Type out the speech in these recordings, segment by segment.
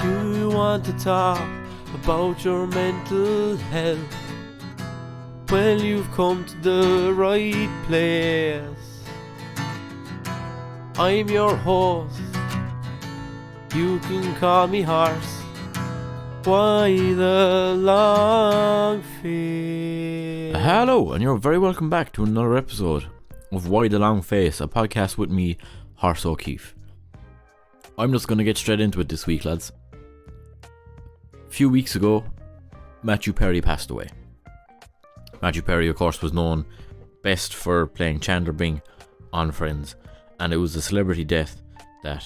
Do you want to talk about your mental health? Well, you've come to the right place. I'm your host. You can call me Horse. Why the long face? Hello, and you're very welcome back to another episode of Why the Long Face, a podcast with me, Horse O'Keefe. I'm just going to get straight into it this week, lads. A few weeks ago, Mathew Perry passed away. Mathew Perry, of course, was known best for playing Chandler Bing on Friends, and it was a celebrity death that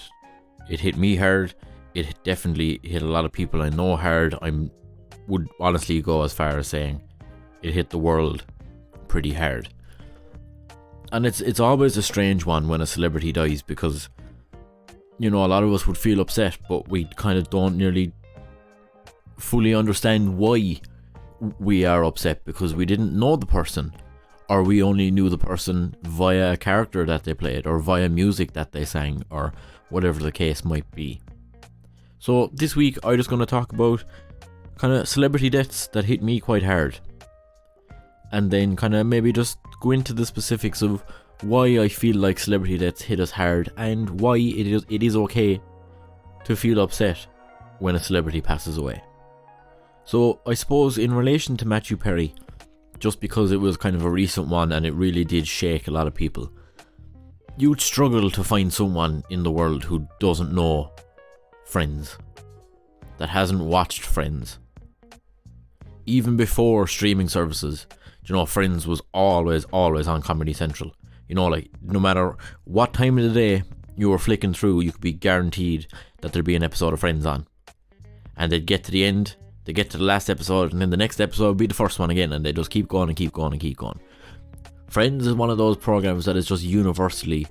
it hit me hard. It definitely hit a lot of people I know hard. I would honestly go as far as saying it hit the world pretty hard. And it's always a strange one when a celebrity dies, because, you know, a lot of us would feel upset, but we kind of don't nearly fully understand why we are upset, because we didn't know the person, or we only knew the person via a character that they played, or via music that they sang, or whatever the case might be. So this week I'm just going to talk about kind of celebrity deaths that hit me quite hard, and then kind of maybe just go into the specifics of why I feel like celebrity deaths hit us hard, and why it is okay to feel upset when a celebrity passes away. So I suppose in relation to Mathew Perry, just because it was kind of a recent one and it really did shake a lot of people, you'd struggle to find someone in the world who doesn't know Friends, that hasn't watched Friends. Even before streaming services, you know, Friends was always on Comedy Central. You know, like, no matter what time of the day you were flicking through, you could be guaranteed that there'd be an episode of Friends on. And they'd get to the end, they get to the last episode, and then the next episode would be the first one again, and they just keep going and keep going and keep going. Friends is one of those programs that is just universally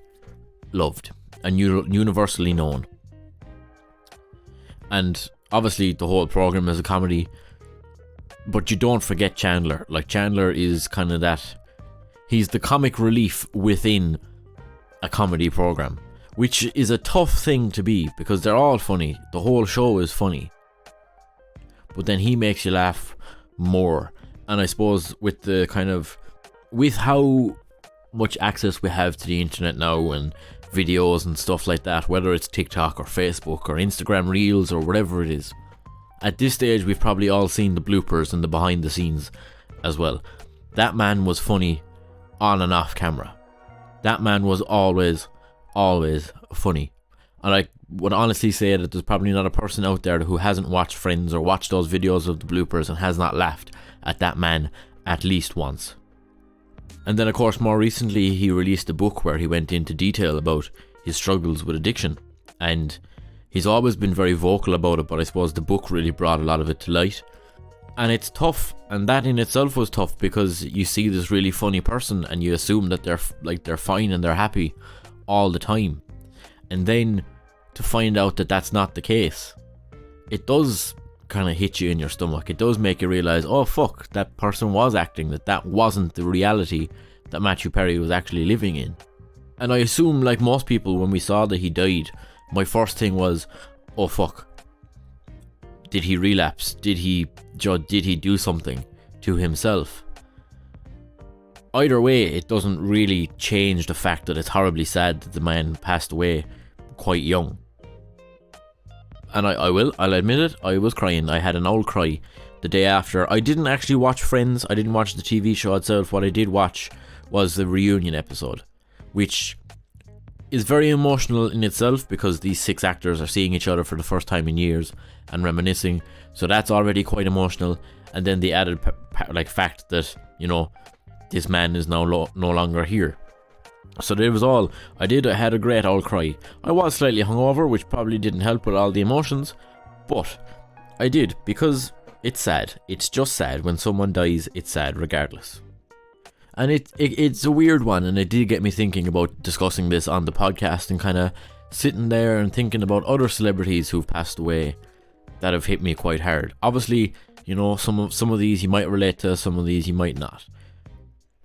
loved and universally known. And obviously the whole program is a comedy, but you don't forget Chandler. Like, Chandler is kind of that, he's the comic relief within a comedy program, which is a tough thing to be, because they're all funny, the whole show is funny, but then he makes you laugh more. And I suppose with the kind of, with how much access we have to the internet now, and videos and stuff like that, whether it's TikTok or Facebook or Instagram Reels or whatever it is, at this stage we've probably all seen the bloopers and the behind the scenes as well. That man was funny on and off camera. That man was always funny. And I would honestly say that there's probably not a person out there who hasn't watched Friends or watched those videos of the bloopers and has not laughed at that man at least once. And then, of course, more recently he released a book where he went into detail about his struggles with addiction, and he's always been very vocal about it, but I suppose the book really brought a lot of it to light. And it's tough, and that in itself was tough, because you see this really funny person and you assume that they're fine and they're happy all the time, and then to find out that that's not the case, it does kind of hit you in your stomach. It does make you realize, oh fuck, that person was acting, that wasn't the reality that Mathew Perry was actually living in. And I assume, like most people, when we saw that he died, my first thing was, oh fuck, did he relapse? Did he do something to himself? Either way, it doesn't really change the fact that it's horribly sad that the man passed away quite young. And I'll admit it, I was crying. I had an old cry the day after. I didn't actually watch Friends, I didn't watch the TV show itself. What I did watch was the reunion episode, which is very emotional in itself, because these 6 actors are seeing each other for the first time in years and reminiscing, so that's already quite emotional. And then the added fact that, you know, this man is now no longer here. So there was all. I had a great old cry. I was slightly hungover, which probably didn't help with all the emotions, but I did, because it's sad. It's just sad. When someone dies, it's sad regardless. And it's a weird one, and it did get me thinking about discussing this on the podcast, and kind of sitting there and thinking about other celebrities who've passed away that have hit me quite hard. Obviously, you know, some of these you might relate to, some of these you might not,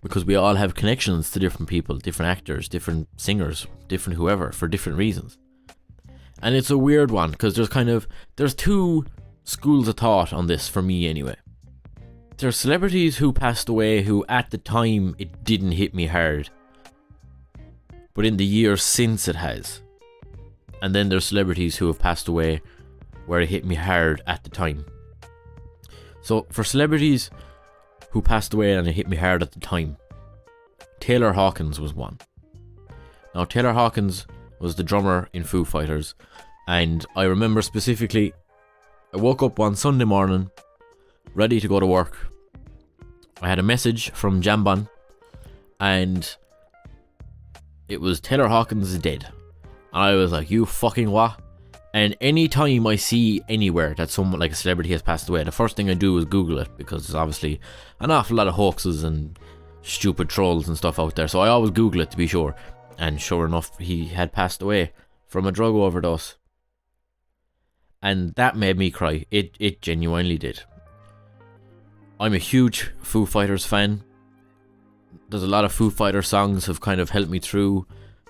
because we all have connections to different people, different actors, different singers, different whoever, for different reasons. And it's a weird one because there's two schools of thought on this for me anyway. There's celebrities who passed away who at the time it didn't hit me hard, but in the years since it has. And then there's celebrities who have passed away where it hit me hard at the time. So for celebrities who passed away and it hit me hard at the time, Taylor Hawkins was one. Now Taylor Hawkins was the drummer in Foo Fighters, and I remember specifically I woke up one Sunday morning ready to go to work. I had a message from Jambon and it was Taylor Hawkins is dead. And I was like, you fucking what? And any time I see anywhere that someone like a celebrity has passed away, the first thing I do is Google it, because there's obviously an awful lot of hoaxes and stupid trolls and stuff out there. So I always Google it to be sure. And sure enough, he had passed away from a drug overdose. And that made me cry. It genuinely did. I'm a huge Foo Fighters fan. There's a lot of Foo Fighters songs have kind of helped me through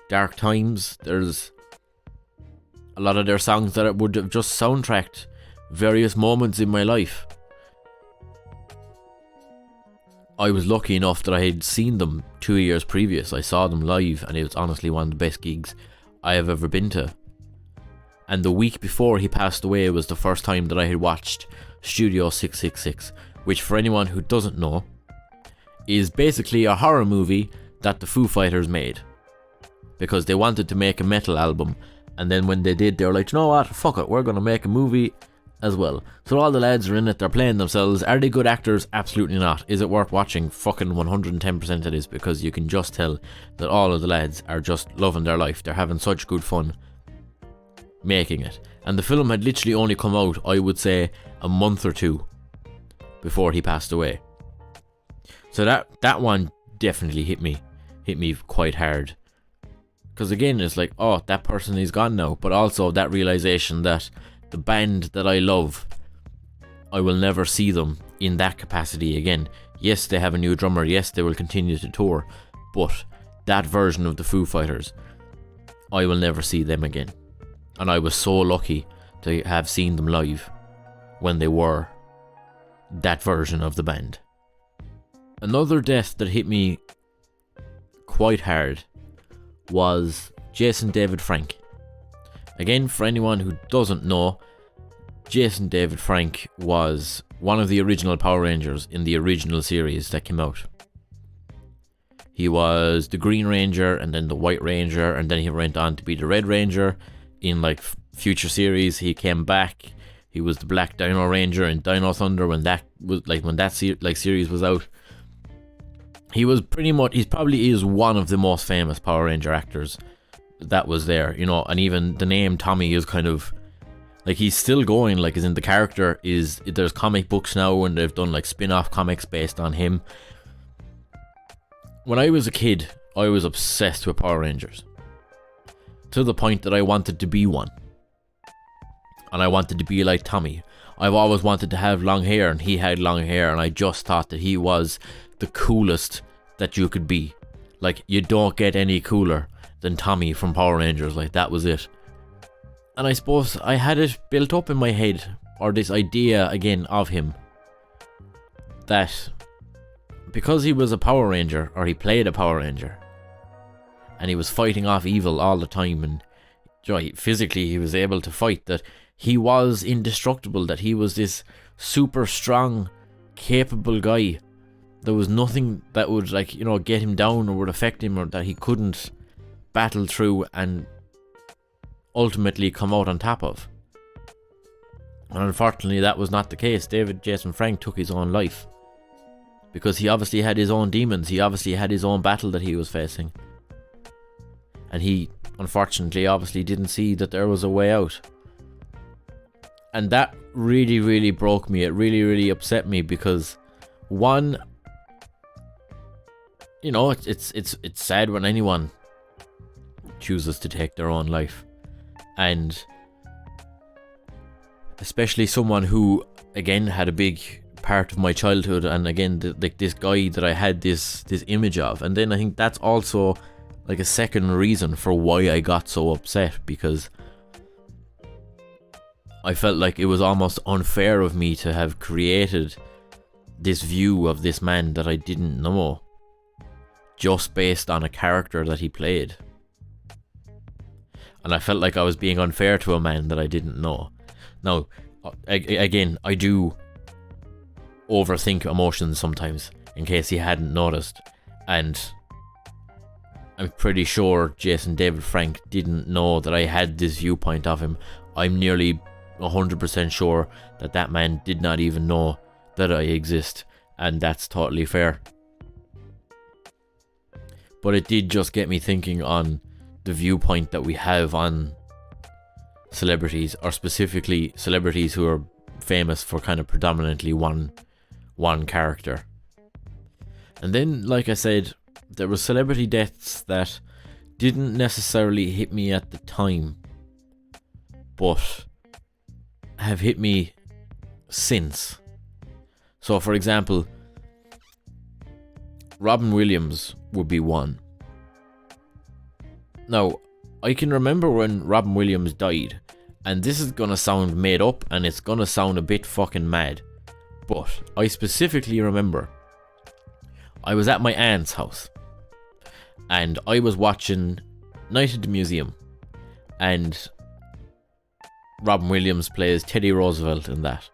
dark times. There's a lot of their songs that would have just soundtracked various moments in my life. I was lucky enough that I had seen them 2 years previous. I saw them live and it was honestly one of the best gigs I have ever been to. And the week before he passed away was the first time that I had watched Studio 666, which for anyone who doesn't know is basically a horror movie that the Foo Fighters made. Because they wanted to make a metal album, and then when they did, they were like, you know what, fuck it, we're going to make a movie as well. So all the lads are in it, they're playing themselves. Are they good actors? Absolutely not. Is it worth watching? Fucking 110% it is, because you can just tell that all of the lads are just loving their life. They're having such good fun making it. And the film had literally only come out, I would say, a month or two before he passed away. So that one definitely hit me quite hard. Because again, it's like, oh, that person is gone now. But also that realization that the band that I love, I will never see them in that capacity again. Yes, they have a new drummer. Yes, they will continue to tour. But that version of the Foo Fighters, I will never see them again. And I was so lucky to have seen them live when they were that version of the band. Another death that hit me quite hard was Jason David Frank. Again, for anyone who doesn't know, Jason David Frank was one of the original Power Rangers in the original series that came out. He was the Green Ranger and then the White Ranger, and then he went on to be the Red Ranger in like future series. He came back. He was the Black Dino Ranger in Dino Thunder when that series was out. He probably is one of the most famous Power Ranger actors that was there, you know. And even the name Tommy is kind of like, he's still going, like, as in the character is, there's comic books now and they've done like spin-off comics based on him. When I was a kid, I was obsessed with Power Rangers to the point that I wanted to be one, and I wanted to be like Tommy. I've always wanted to have long hair, and he had long hair, and I just thought that he was the coolest that you could be. Like, you don't get any cooler than Tommy from Power Rangers. Like, that was it. And I suppose I had it built up in my head, or this idea again of him, that because he was a Power Ranger, or he played a Power Ranger, and he was fighting off evil all the time, and physically he was able to fight, that he was indestructible, that he was this super strong, capable guy. There was nothing that would, like, you know, get him down or would affect him, or that he couldn't battle through and ultimately come out on top of. And unfortunately that was not the case. Jason Frank took his own life because he obviously had his own demons. He obviously had his own battle that he was facing, and he unfortunately obviously didn't see that there was a way out. And that really, really broke me. It really, really upset me, because one, you know, it's sad when anyone chooses to take their own life, and especially someone who, again, had a big part of my childhood, and again, this guy that I had this image of. And then I think that's also like a second reason for why I got so upset, because I felt like it was almost unfair of me to have created this view of this man that I didn't know, just based on a character that he played. And I felt like I was being unfair to a man that I didn't know. Now, again, I do overthink emotions sometimes, in case you hadn't noticed. And I'm pretty sure Jason David Frank didn't know that I had this viewpoint of him. I'm nearly 100% sure that that man did not even know that I exist, and that's totally fair. But it did just get me thinking on the viewpoint that we have on celebrities, or specifically celebrities who are famous for kind of predominantly one character. And then, like I said, there were celebrity deaths that didn't necessarily hit me at the time, but have hit me since. So, for example, Robin Williams would be one. Now, I can remember when Robin Williams died, and this is gonna sound made up, and it's gonna sound a bit fucking mad, but I specifically remember I was at my aunt's house, and I was watching Night at the Museum, and Robin Williams plays Teddy Roosevelt in that.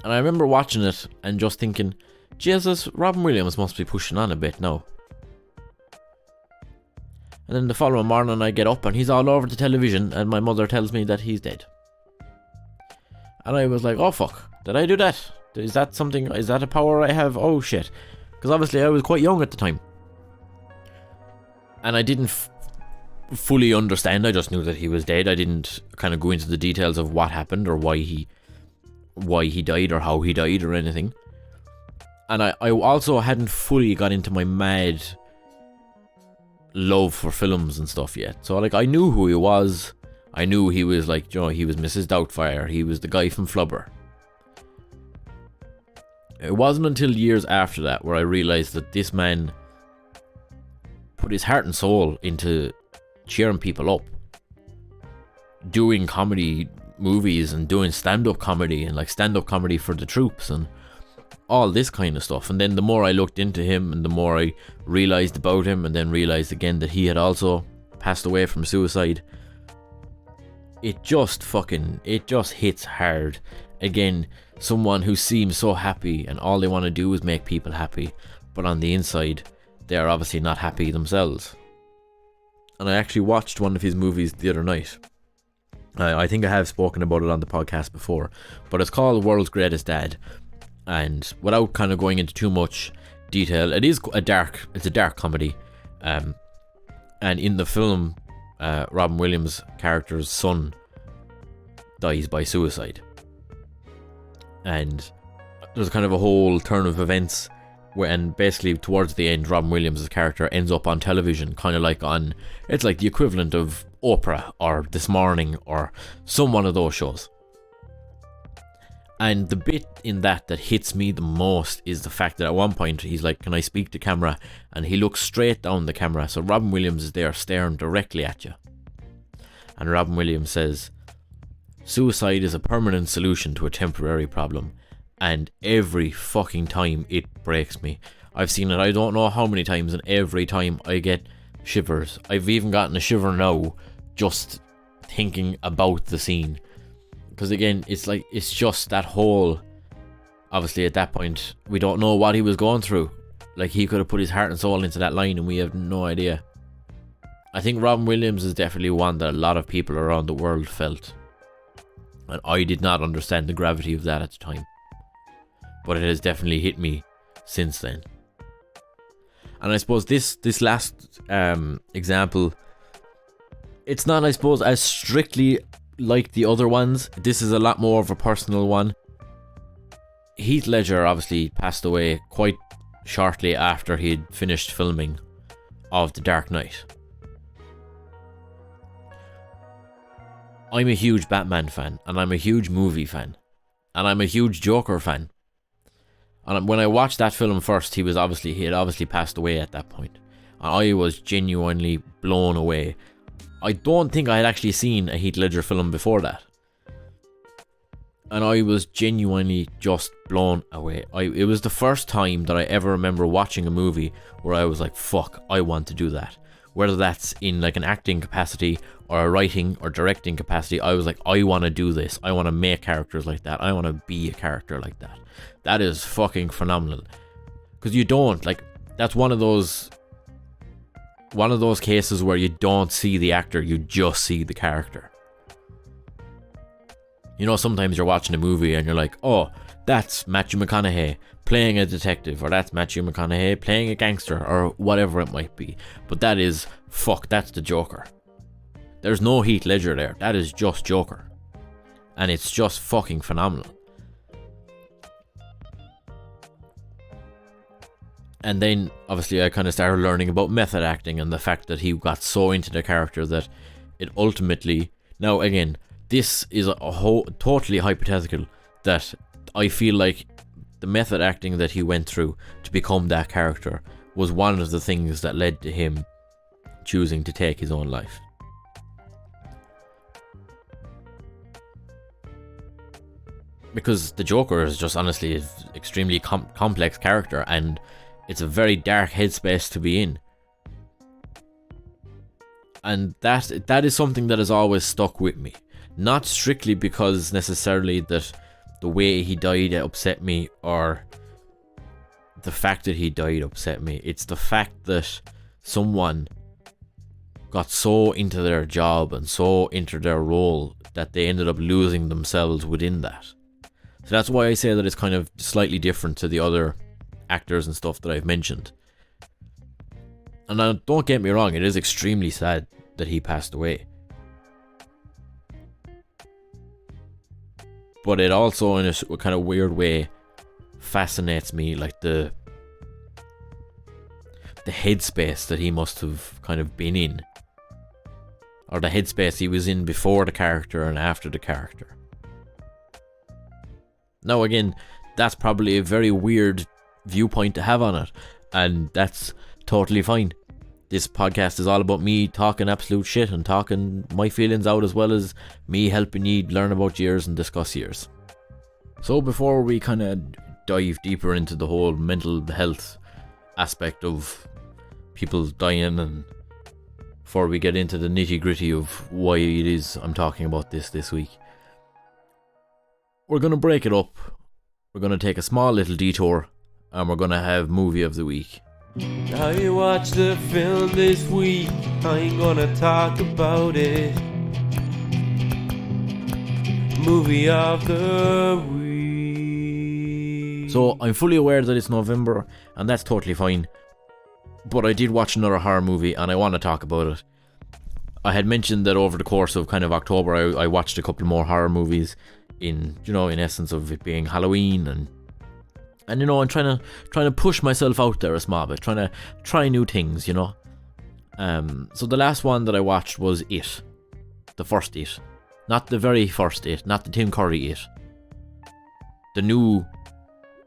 And I remember watching it and just thinking, Jesus, Robin Williams must be pushing on a bit now. And then the following morning I get up and he's all over the television, and my mother tells me that he's dead. And I was like, oh fuck, did I do that? Is that something, is that a power I have? Oh shit. Because obviously I was quite young at the time. And I didn't fully understand, I just knew that he was dead. I didn't kind of go into the details of what happened or why he died or how he died or anything. And I also hadn't fully got into my mad love for films and stuff yet. So like I knew who he was. I knew he was like, you know, he was Mrs. Doubtfire. He was the guy from Flubber. It wasn't until years after that where I realised that this man put his heart and soul into cheering people up, doing comedy movies and doing stand-up comedy and like stand-up comedy for the troops and all this kind of stuff. And then the more I looked into him and the more I realised about him, and then realised again that he had also passed away from suicide, it just hits hard. Again, someone who seems so happy and all they want to do is make people happy, but on the inside they are obviously not happy themselves. And I actually watched one of his movies the other night. I think I have spoken about it on the podcast before, but it's called World's Greatest Dad. And without kind of going into too much detail, it's a dark comedy. And in the film, Robin Williams' character's son dies by suicide. And there's kind of a whole turn of events and basically towards the end, Robin Williams' character ends up on television, kind of like on, it's like the equivalent of Oprah or This Morning or some one of those shows. And the bit in that hits me the most is the fact that at one point he's like, can I speak to camera? And he looks straight down the camera, so Robin Williams is there staring directly at you. And Robin Williams says, suicide is a permanent solution to a temporary problem. And every fucking time it breaks me. I've seen it I don't know how many times, and every time I get shivers. I've even gotten a shiver now just thinking about the scene. Because again, it's just that whole, obviously at that point we don't know what he was going through. Like, he could have put his heart and soul into that line and we have no idea. I think Robin Williams is definitely one that a lot of people around the world felt, and I did not understand the gravity of that at the time, but it has definitely hit me since then. And I suppose this last example, it's not, I suppose, as strictly like the other ones. This is a lot more of a personal one. Heath Ledger obviously passed away quite shortly after he'd finished filming of The Dark Knight. I'm a huge Batman fan, and I'm a huge movie fan, and I'm a huge Joker fan. And when I watched that film first, he had obviously passed away at that point. And I was genuinely blown away. I don't think I had actually seen a Heath Ledger film before that. And I was genuinely just blown away. It was the first time that I ever remember watching a movie where I was like, fuck, I want to do that. Whether that's in like an acting capacity or a writing or directing capacity, I was like, I want to do this. I want to make characters like that. I want to be a character like that. That is fucking phenomenal. Because you don't, like, that's one of those cases where you don't see the actor, you just see the character. You know, sometimes you're watching a movie and you're like, oh, that's Matthew McConaughey playing a detective, or that's Matthew McConaughey playing a gangster, or whatever it might be. But that is, that's the Joker. There's no Heath Ledger there. That is just Joker. And it's just fucking phenomenal. And then, obviously, I kind of started learning about method acting and the fact that he got so into the character that it ultimately... Now, again, this is totally hypothetical, that I feel like the method acting that he went through to become that character was one of the things that led to him choosing to take his own life. Because the Joker is just honestly an extremely complex character, and it's a very dark headspace to be in. And that is something that has always stuck with me. Not strictly because necessarily that the way he died upset me, or the fact that he died upset me. It's the fact that someone got so into their job and so into their role that they ended up losing themselves within that. So that's why I say that it's kind of slightly different to the other actors and stuff that I've mentioned. And now, don't get me wrong, it is extremely sad that he passed away. But it also, in a kind of weird way, fascinates me, like the headspace that he must have kind of been in. Or the headspace he was in before the character and after the character. Now again, that's probably a very weird viewpoint to have on it, and that's totally fine. This podcast is all about me talking absolute shit and talking my feelings out, as well as me helping you learn about yours and discuss yours. So before we kind of dive deeper into the whole mental health aspect of people dying, and before we get into the nitty gritty of why it is I'm talking about this week, we're going to break it up. We're going to take a small little detour, and we're going to have movie of the week. I watched the film this week, I ain't gonna talk about it. Movie of the week. So I'm fully aware that it's November, and that's totally fine. But I did watch another horror movie, and I want to talk about it. I had mentioned that over the course of kind of October, I watched a couple more horror movies in essence of it being Halloween, and I'm trying to push myself out there a small bit, trying to try new things, So the last one that I watched was It. The first It. Not the very first It, not the Tim Curry It. The new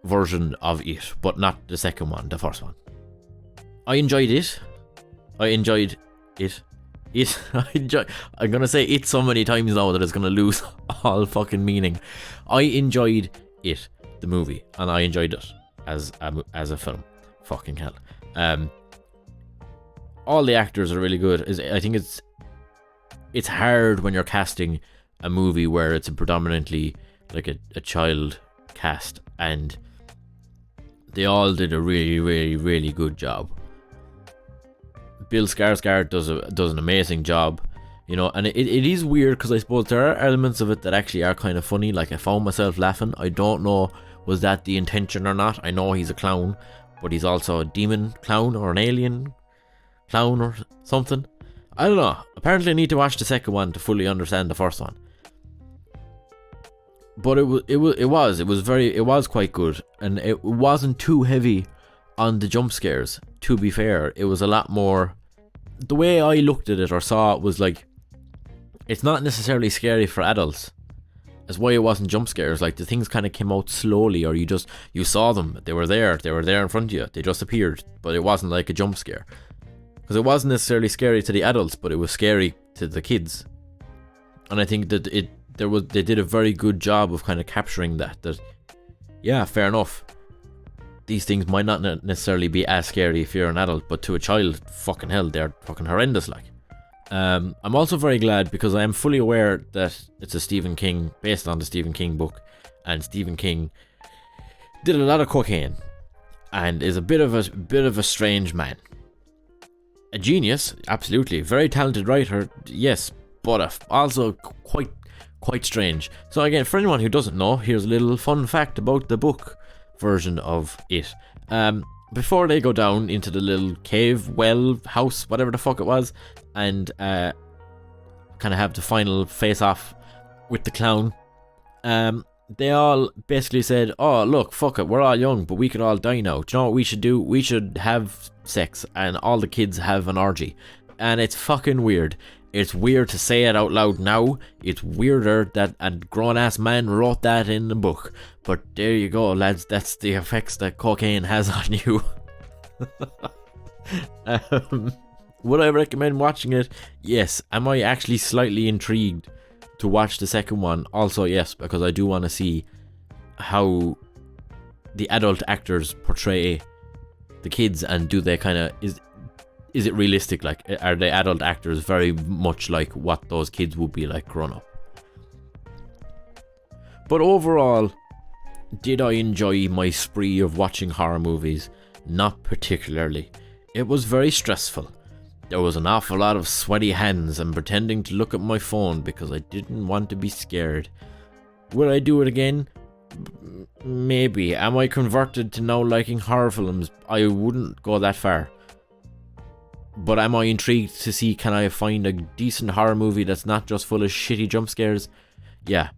version of It, but not the second one, the first one. I enjoyed it. I'm gonna say it so many times now that it's gonna lose all fucking meaning. I enjoyed It, the movie, and I enjoyed it as a film. Fucking hell. All the actors are really good. I think it's hard when you're casting a movie where it's a predominantly like a child cast, and they all did a really, really, really good job. Bill Skarsgård does an amazing job, and it is weird because I suppose there are elements of it that actually are kind of funny. Like, I found myself laughing. I don't know, was that the intention or not? I know he's a clown, but he's also a demon clown or an alien clown or something. I don't know. Apparently I need to watch the second one to fully understand the first one. But it was quite good, and it wasn't too heavy on the jump scares. To be fair, it was a lot more, the way I looked at it or saw it was like, it's not necessarily scary for adults. That's why it wasn't jump scares. Like, the things kind of came out slowly, or you saw them, they were there in front of you, they just appeared, but it wasn't like a jump scare. Because it wasn't necessarily scary to the adults, but it was scary to the kids. And I think that they did a very good job of kind of capturing that yeah, fair enough, these things might not necessarily be as scary if you're an adult, but to a child, fucking hell, they're fucking horrendous. Like, I'm also very glad because I am fully aware that it's a Stephen King, based on the Stephen King book, and Stephen King did a lot of cocaine and is a bit of a strange man. A genius, absolutely, very talented writer, yes, but also quite strange. So again, for anyone who doesn't know, here's a little fun fact about the book version of it. Before they go down into the little cave, well, house, whatever the fuck it was, and kind of have the final face off with the clown, they all basically said, oh look, fuck it, we're all young, but we could all die now. Do you know what we should do? We should have sex and all the kids have an orgy. And it's fucking weird. It's weird to say it out loud now. It's weirder that a grown-ass man wrote that in the book. But there you go, lads. That's the effects that cocaine has on you. Would I recommend watching it? Yes. Am I actually slightly intrigued to watch the second one? Also, yes, because I do want to see how the adult actors portray the kids, and do they kind of... Is it realistic? Like, are the adult actors very much like what those kids would be like grown up? But overall, did I enjoy my spree of watching horror movies? Not particularly. It was very stressful. There was an awful lot of sweaty hands and pretending to look at my phone because I didn't want to be scared. Will I do it again? Maybe. Am I converted to now liking horror films? I wouldn't go that far. But am I intrigued to see, can I find a decent horror movie that's not just full of shitty jump scares? Yeah,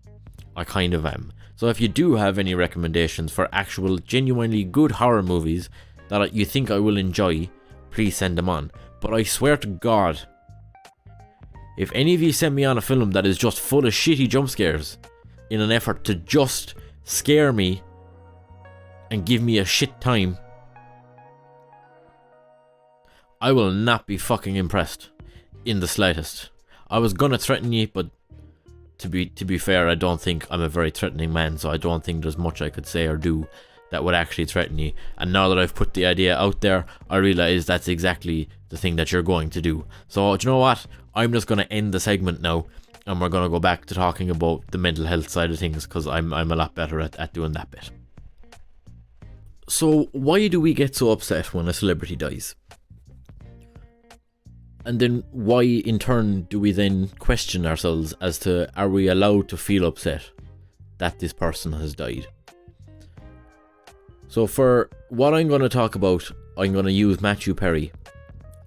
I kind of am. So if you do have any recommendations for actual, genuinely good horror movies that you think I will enjoy, please send them on. But I swear to God, if any of you send me on a film that is just full of shitty jump scares in an effort to just scare me and give me a shit time, I will not be fucking impressed in the slightest. I was gonna threaten you, but to be fair, I don't think I'm a very threatening man, so I don't think there's much I could say or do that would actually threaten you. And now that I've put the idea out there, I realise that's exactly the thing that you're going to do. So, do you know what? I'm just gonna end the segment now, and we're gonna go back to talking about the mental health side of things, because I'm a lot better at doing that bit. So, why do we get so upset when a celebrity dies? And then why, in turn, do we then question ourselves as to, are we allowed to feel upset that this person has died? So for what I'm going to talk about, I'm going to use Mathew Perry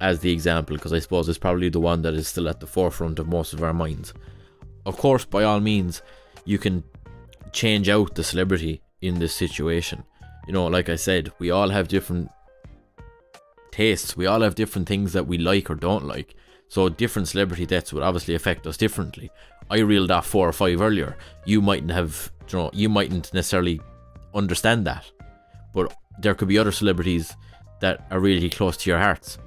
as the example, because I suppose it's probably the one that is still at the forefront of most of our minds. Of course, by all means, you can change out the celebrity in this situation. You know, like I said, we all have different tastes, we all have different things that we like or don't like, so different celebrity deaths would obviously affect us differently. I reeled off 4 or 5 earlier. You mightn't have, you mightn't necessarily understand that, but there could be other celebrities that are really close to your hearts,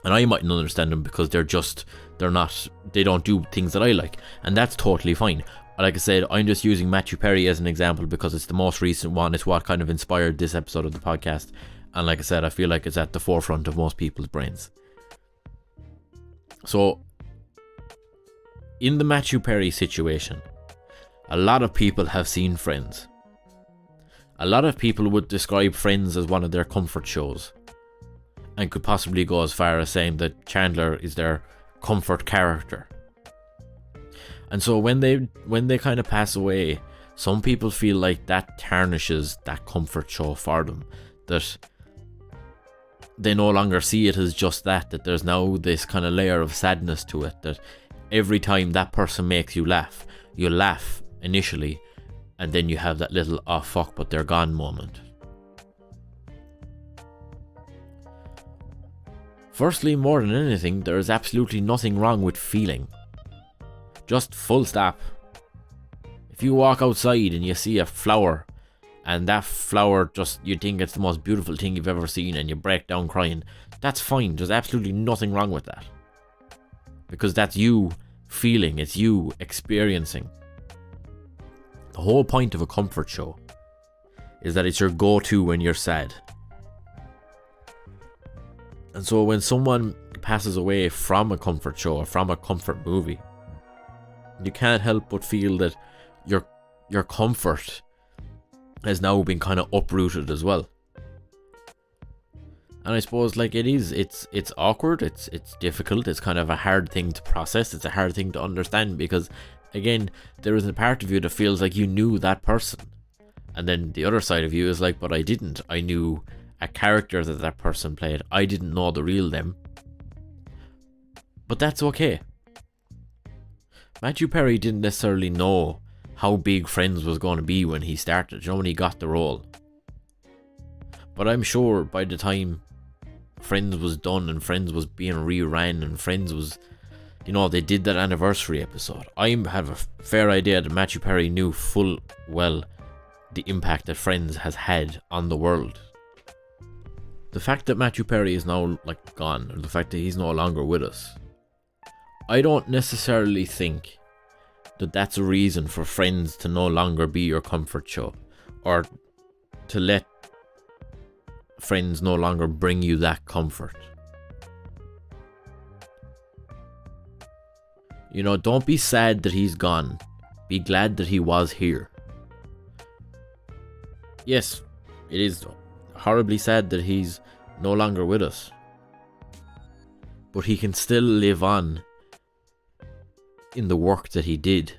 and I mightn't understand them because they don't do things that I like, and that's totally fine. Like I said, I'm just using Mathew Perry as an example because it's the most recent one. It's what kind of inspired this episode of the podcast. And like I said, I feel like it's at the forefront of most people's brains. So, in the Mathew Perry situation, a lot of people have seen Friends. A lot of people would describe Friends as one of their comfort shows, and could possibly go as far as saying that Chandler is their comfort character. And so when they kind of pass away, some people feel like that tarnishes that comfort show for them. That they no longer see it as just that there's now this kind of layer of sadness to it, that every time that person makes you laugh initially, and then you have that little oh fuck but they're gone moment. Firstly, more than anything, there is absolutely nothing wrong with feeling. Just full stop. If you walk outside and you see a flower, and that flower just, you think it's the most beautiful thing you've ever seen, and you break down crying, that's fine. There's absolutely nothing wrong with that, because that's you feeling, it's you experiencing. The whole point of a comfort show is that it's your go-to when you're sad. And so when someone passes away from a comfort show or from a comfort movie, you can't help but feel that your comfort has now been kind of uprooted as well. And I suppose like it's awkward, it's difficult, it's kind of a hard thing to process, it's a hard thing to understand, because again, there is a part of you that feels like you knew that person. And then the other side of you is like, but I didn't. I knew a character that person played. I didn't know the real them. But that's okay. Mathew Perry didn't necessarily know how big Friends was going to be when he started, when he got the role. But I'm sure by the time Friends was done and Friends was being reran and Friends was, they did that anniversary episode, I have a fair idea that Mathew Perry knew full well the impact that Friends has had on the world. The fact that Mathew Perry is now gone, or the fact that he's no longer with us, I don't necessarily think that that's a reason for Friends to no longer be your comfort show, or to let Friends no longer bring you that comfort. Don't be sad that he's gone. Be glad that he was here. Yes, it is horribly sad that he's no longer with us. But he can still live on in the work that he did.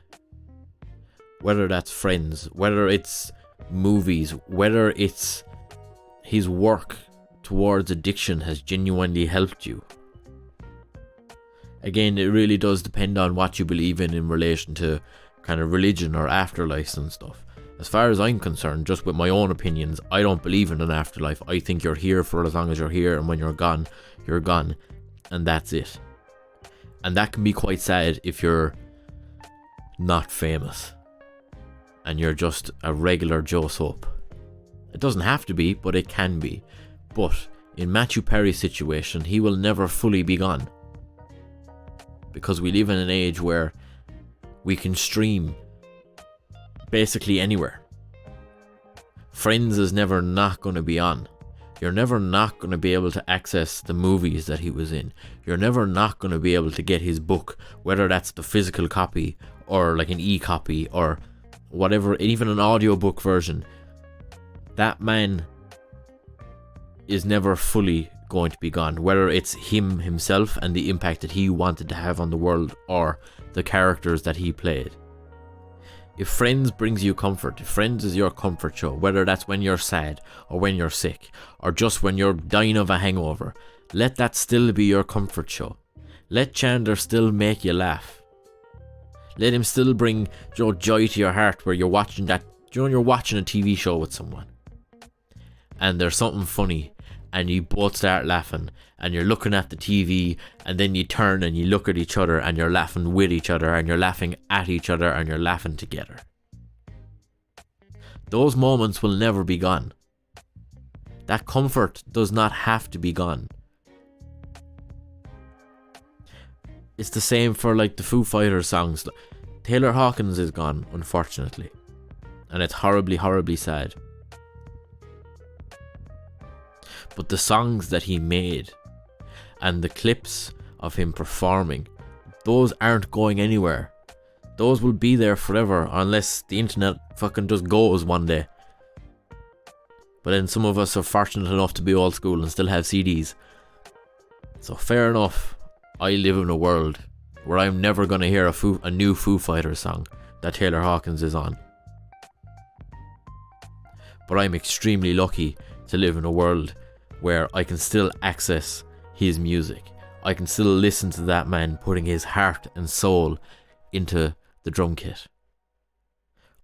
Whether that's Friends, whether it's movies, whether it's his work towards addiction has genuinely helped you. Again, it really does depend on what you believe in relation to kind of religion or afterlife and stuff. As far as I'm concerned, just with my own opinions, I don't believe in an afterlife. I think you're here for as long as you're here, and when you're gone, and that's it. And that can be quite sad if you're not famous and you're just a regular Joe Soap. It doesn't have to be, but it can be. But in Mathew Perry's situation, he will never fully be gone, because we live in an age where we can stream basically anywhere. Friends is never not going to be on. You're never not going to be able to access the movies that he was in. You're never not going to be able to get his book, whether that's the physical copy or like an e-copy or whatever, even an audiobook version. That man is never fully going to be gone, whether it's him himself and the impact that he wanted to have on the world or the characters that he played. If Friends brings you comfort, if Friends is your comfort show, whether that's when you're sad or when you're sick or just when you're dying of a hangover, let that still be your comfort show. Let Chandler still make you laugh. Let him still bring joy to your heart where you're watching that, you're watching a TV show with someone and there's something funny and you both start laughing and you're looking at the TV and then you turn and you look at each other and you're laughing with each other and you're laughing at each other and you're laughing together. Those moments will never be gone. That comfort does not have to be gone. It's the same for like the Foo Fighters songs. Taylor Hawkins is gone, unfortunately, and it's horribly, horribly sad. But the songs that he made and the clips of him performing, those aren't going anywhere. Those will be there forever unless the internet fucking just goes one day. But then some of us are fortunate enough to be old school and still have CDs. So fair enough, I live in a world where I'm never going to hear a new Foo Fighters song that Taylor Hawkins is on. But I'm extremely lucky to live in a world where I can still access his music. I can still listen to that man putting his heart and soul into the drum kit.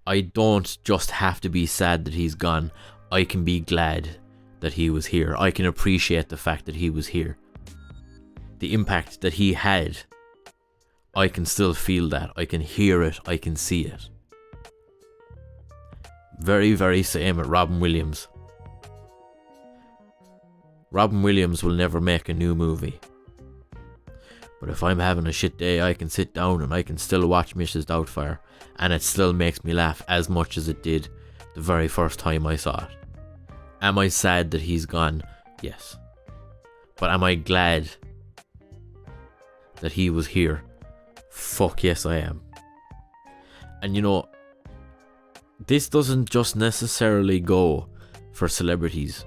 I don't just have to be sad that he's gone. I can be glad that he was here. I can appreciate the fact that he was here. The impact that he had, I can still feel that. I can hear it. I can see it. Very, very same with Robin Williams. Robin Williams will never make a new movie. But if I'm having a shit day, I can sit down and I can still watch Mrs. Doubtfire, and it still makes me laugh as much as it did the very first time I saw it. Am I sad that he's gone? Yes. But am I glad that he was here? Fuck yes, I am. And you know, this doesn't just necessarily go for celebrities.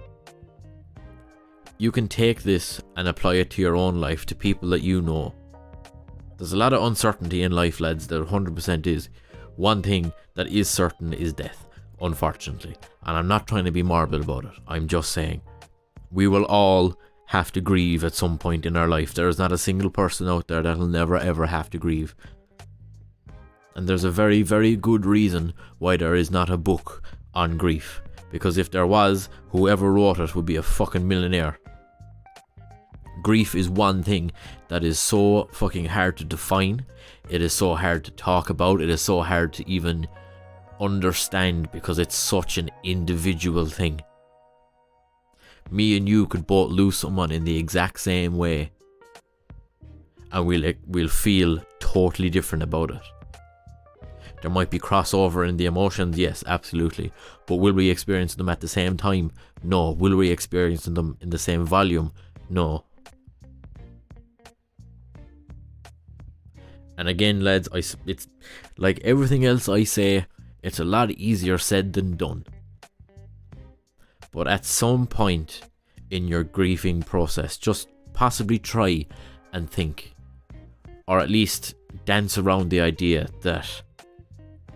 You can take this and apply it to your own life, to people that you know. There's a lot of uncertainty in life, lads. There 100% is. One thing that is certain is death, unfortunately. And I'm not trying to be morbid about it. I'm just saying, we will all have to grieve at some point in our life. There is not a single person out there that will never ever have to grieve. And there's a very, very good reason why there is not a book on grief. Because if there was, whoever wrote it would be a fucking millionaire. Grief is one thing that is so fucking hard to define. It is so hard to talk about. It is so hard to even understand because it's such an individual thing. Me and you could both lose someone in the exact same way, and we'll feel totally different about it. There might be crossover in the emotions, yes, absolutely. But will we experience them at the same time? No. Will we experience them in the same volume? No. And again, lads, it's like everything else I say, it's a lot easier said than done. But at some point in your grieving process, just possibly try and think, or at least dance around the idea that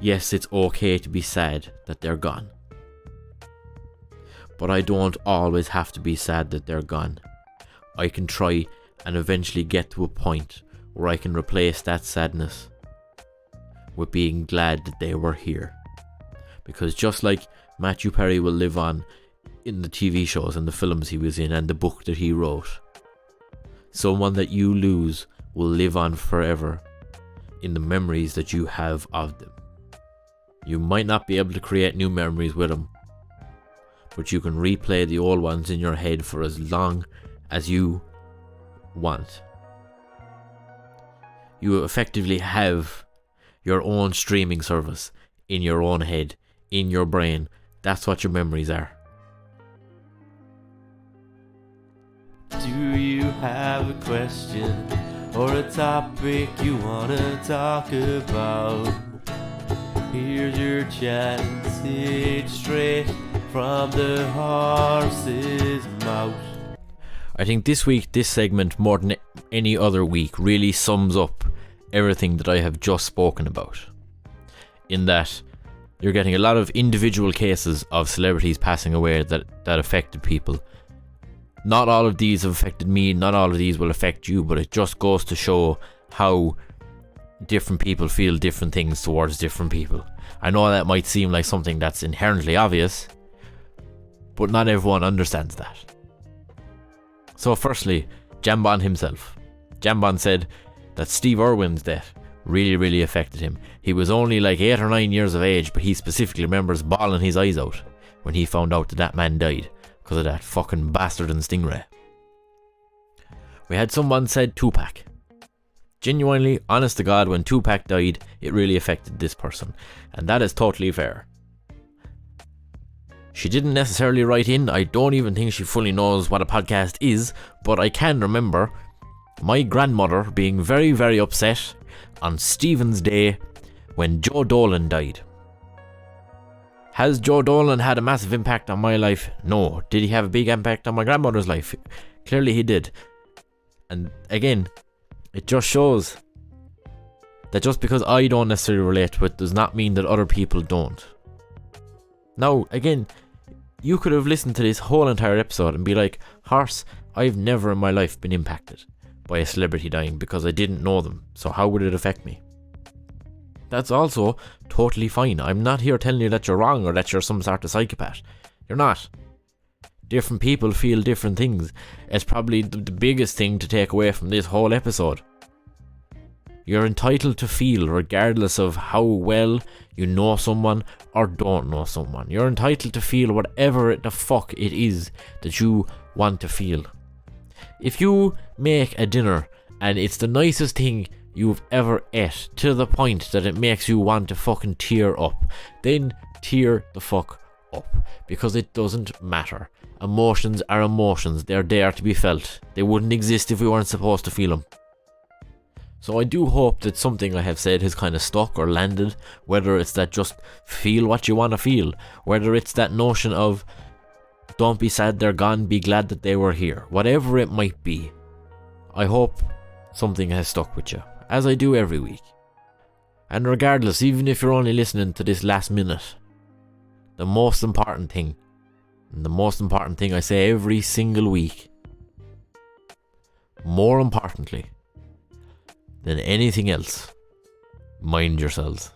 yes, it's okay to be sad that they're gone. But I don't always have to be sad that they're gone. I can try and eventually get to a point where I can replace that sadness with being glad that they were here. Because just like Mathew Perry will live on in the TV shows and the films he was in and the book that he wrote, someone that you lose will live on forever in the memories that you have of them. You might not be able to create new memories with them, but you can replay the old ones in your head for as long as you want. You effectively have your own streaming service in your own head, in your brain. That's what your memories are. Do you have a question or a topic you wanna talk about? Here's your chance, it's straight from the horse's mouth. I think this week, this segment, more than any other week, really sums up everything that I have just spoken about. In that, you're getting a lot of individual cases of celebrities passing away that affected people. Not all of these have affected me, not all of these will affect you, but it just goes to show how different people feel different things towards different people. I know that might seem like something that's inherently obvious, but not everyone understands that. So firstly, Jambon himself. Jambon said that Steve Irwin's death really, really affected him. He was only like 8 or 9 years of age, but he specifically remembers bawling his eyes out when he found out that man died because of that fucking bastard and Stingray. We had someone said Tupac. Genuinely, honest to God, when Tupac died, it really affected this person, and that is totally fair. She didn't necessarily write in. I don't even think she fully knows what a podcast is, but I can remember my grandmother being very, very upset on Stephen's Day when Joe Dolan died. Has Joe Dolan had a massive impact on my life? No. Did he have a big impact on my grandmother's life? Clearly he did. And again, it just shows that just because I don't necessarily relate to it does not mean that other people don't. Now, again, you could have listened to this whole entire episode and be like, Horse, I've never in my life been impacted by a celebrity dying because I didn't know them, so how would it affect me? That's also totally fine. I'm not here telling you that you're wrong or that you're some sort of psychopath. You're not. Different people feel different things. It's probably the biggest thing to take away from this whole episode. You're entitled to feel regardless of how well you know someone or don't know someone. You're entitled to feel whatever the fuck it is that you want to feel. If you make a dinner and it's the nicest thing you've ever ate, to the point that it makes you want to fucking tear up, then tear the fuck up, because it doesn't matter. Emotions are emotions. They're there to be felt. They wouldn't exist if we weren't supposed to feel them. So I do hope that something I have said has kind of stuck or landed, whether it's that just feel what you want to feel, whether it's that notion of don't be sad they're gone, be glad that they were here, whatever it might be. I hope something has stuck with you, as I do every week. And regardless, even if you're only listening to this last minute, the most important thing, and the most important thing I say every single week, more importantly than anything else, mind yourselves.